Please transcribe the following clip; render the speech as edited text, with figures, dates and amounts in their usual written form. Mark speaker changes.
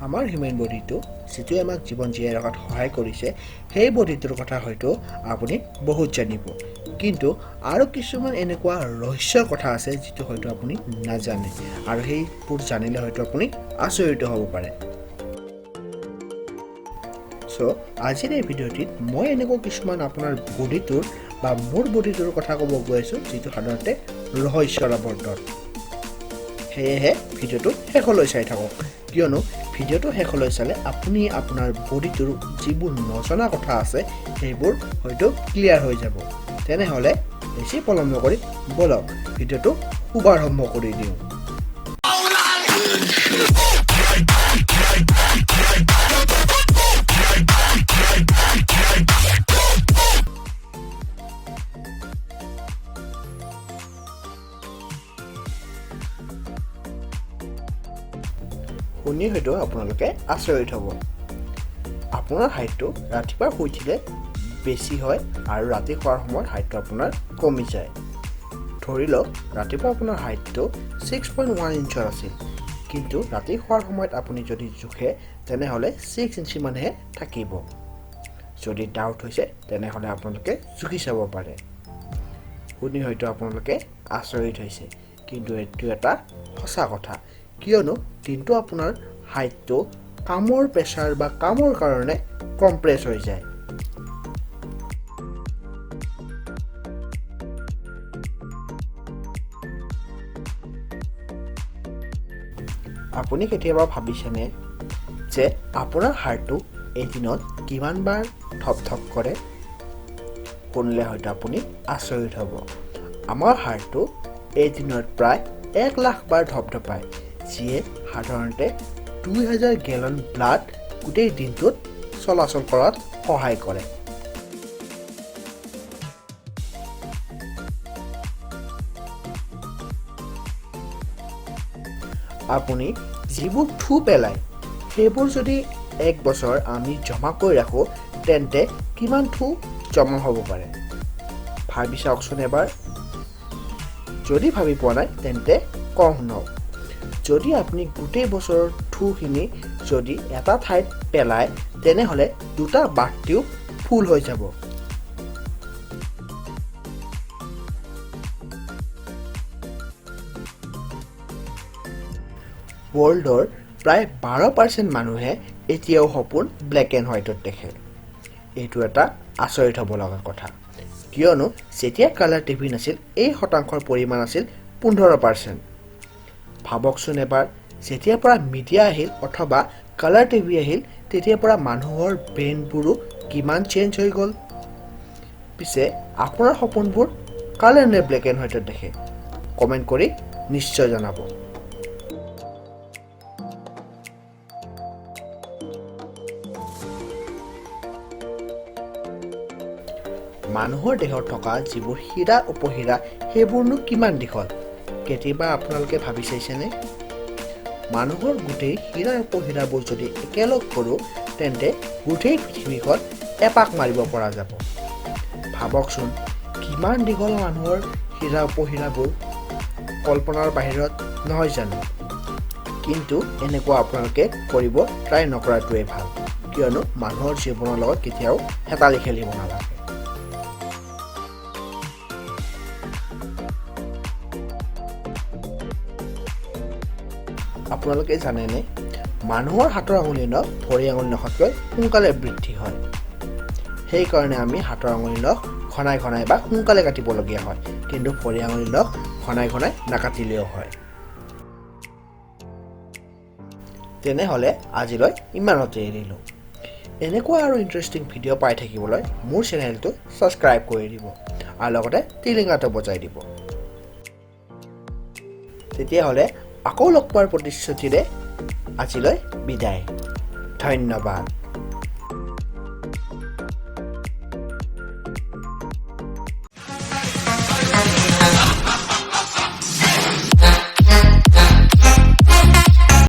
Speaker 1: আমাৰ হিউমেন বডিটো যিটোৱে আমাক জীৱন জীয়াই ৰখাত সহায় কৰিছে সেই বডিটোৰ কথা হয়তো আপুনি বহুত জানিব কিন্তু আৰু কিছুমান এনেকুৱা ৰহস্যৰ কথা আছে যিটো হয়তো আপুনি নাজানে আৰু সেইবোৰ জানিলে হয়তো আপুনি আচৰিত হ'ব পাৰে সো আজিৰ এই ভিডিঅ'টিত মই এনেকুৱা কিছুমান আপোনাৰ বডিটোৰ বা মোৰ বডিটোৰ কথা ক'ব গৈ আছোঁ যিটো সাধাৰণতে ৰহস্যৰ আৱদ্ধ সেয়েহে ভিডিঅ'টো শেষলৈ চাই থাকক কিয়নো ভিডিঅ'টো শেষলৈ চালে আপুনি আপোনাৰ বডিটোৰ যিবোৰ নজনা কথা আছে সেইবোৰ হয়তো ক্লিয়াৰ হৈ যাব তেনেহ'লে বেছি পলম নকৰি বলক ভিডিঅ'টো শুভাৰম্ভ কৰি দিওঁ শুনি হয়তো আপোনালোকে আচৰিত হ'ব আপোনাৰ হাইটটো ৰাতিপুৱা শুই উঠিলে বেছি হয় আৰু ৰাতি খোৱাৰ সময়ত হাইটটো আপোনাৰ কমি যায় ধৰি লওক ৰাতিপুৱা আপোনাৰ হাইটটো 6.1 ইঞ্চৰ আছিল কিন্তু ৰাতি খোৱাৰ সময়ত আপুনি যদি জোখে তেনেহ'লে 6 ইঞ্চি মানহে থাকিব যদি ডাউট হৈছে তেনেহ'লে আপোনালোকে জুখি চাব পাৰে শুনি হয়তো আপোনালোকে আচৰিত হৈছে কিন্তু এইটো এটা সঁচা কথা কিয়নো দিনটো আপোনাৰ হাইটটো কামৰ প্ৰেছাৰ বা কামৰ কাৰণে কম্প্ৰেছ হৈ যায় আপুনি কেতিয়াবা ভাবিছেনে যে আপোনাৰ হাৰ্টটো এদিনত কিমানবাৰ ধপ ধপ কৰে শুনিলে হয়তো আপুনি আচৰিত হ'ব আমাৰ হাৰ্টটো এদিনত প্ৰায় 1 লাখ বাৰ ধপ ধপায় যিয়ে সাধাৰণতে 2000 গেলন ব্লাড গোটেই দিনটোত চলাচল কৰাত সহায় কৰে আপুনি যিবোৰ থু পেলায় সেইবোৰ যদি 1 বছৰ আমি জমা কৰি ৰাখোঁ তেন্তে কিমান থু জমা হ'ব পাৰে ভাবি চাওকচোন এবাৰ যদি ভাবি পোৱা নাই তেন্তে কম শুনক যদি আপুনি গোটেই বছৰৰ থুখিনি যদি এটা ঠাইত পেলায় তেনেহ'লে দুটা বাটিও ফুল হৈ যাব ৱৰ্ল্ডৰ প্ৰায় 12% মানুহে এতিয়াও সপোন ব্লেক এণ্ড হোৱাইটত দেখে এইটো এটা আচৰিত হ'ব লগা কথা কিয়নো যেতিয়া কালাৰ টিভি নাছিল এই শতাংশৰ পৰিমাণ আছিল 15% ভাবকচোন এবাৰ যেতিয়াৰ পৰা মিডিয়া আহিল অথবা কালাৰ টিভি আহিল তেতিয়াৰ পৰা মানুহৰ ব্ৰেইনবোৰো কিমান চেঞ্জ হৈ গ'ল পিছে আপোনাৰ সপোনবোৰ কালাৰ নে ব্লেক এণ্ড হোৱাইটত দেখে কমেণ্ট কৰি নিশ্চয় জনাব মানুহৰ দেহত থকা যিবোৰ হীৰা উপহীৰা সেইবোৰনো কিমান দীঘল কেতিয়াবা আপোনালোকে ভাবি চাইছেনে মানুহৰ গোটেই হীৰা উপহীৰাবোৰ যদি একেলগ কৰোঁ তেন্তে গোটেই পৃথিৱীখন এপাক মাৰিব পৰা যাব ভাবকচোন কিমান দীঘল মানুহৰ হীৰা উপহীৰাবোৰ কল্পনাৰ বাহিৰত নহয় জানো কিন্তু এনেকুৱা আপোনালোকে কৰিব ট্ৰাই নকৰাটোৱে ভাল কিয়নো মানুহৰ জীৱনৰ লগত কেতিয়াও হেতালি খেলিব নালাগে আপোনালোকে জানেনে মানুহৰ হাতৰ আঙুলি নখ ভৰি আঙুলি নখতকৈ সোনকালে বৃদ্ধি হয় সেইকাৰণে আমি হাতৰ আঙুলি নখ ঘনাই ঘনাই বা সোনকালে কাটিবলগীয়া হয় কিন্তু ভৰি আঙুলি নখ ঘনাই ঘনাই নাকাটিলেও হয় তেনেহ'লে আজিলৈ ইমানতে এৰিলোঁ এনেকুৱা আৰু ইণ্টাৰেষ্টিং ভিডিঅ' পাই থাকিবলৈ মোৰ চেনেলটো ছাবস্ক্ৰাইব কৰি দিব আৰু লগতে টিলিঙাটো বজাই দিব তেতিয়াহ'লে আকৌ লগ পোৱাৰ প্ৰতিশ্ৰুতিৰে আজিলৈ বিদায় ধন্যবাদ